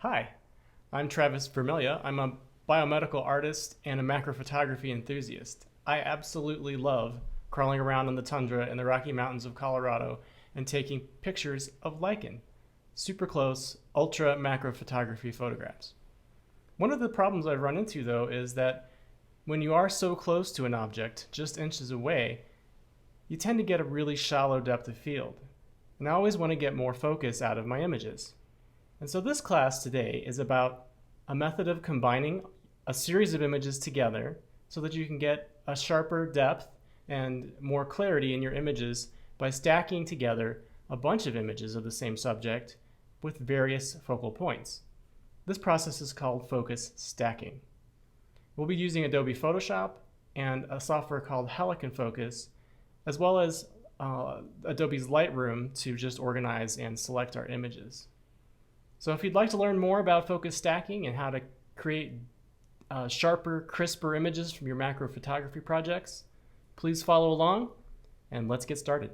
Hi, I'm Travis Vermilia. I'm a biomedical artist and a macrophotography enthusiast. I absolutely love crawling around in the tundra in the Rocky Mountains of Colorado and taking pictures of lichen, super close, ultra macro photography photographs. One of the problems I've run into though is that when you are so close to an object, just inches away, you tend to get a really shallow depth of field. And I always want to get more focus out of my images. And so this class today is about a method of combining a series of images together so that you can get a sharper depth and more clarity in your images by stacking together a bunch of images of the same subject with various focal points. This process is called focus stacking. We'll be using Adobe Photoshop and a software called Helicon Focus, as well as Adobe's Lightroom to just organize and select our images. So if you'd like to learn more about focus stacking and how to create sharper, crisper images from your macro photography projects, please follow along and let's get started.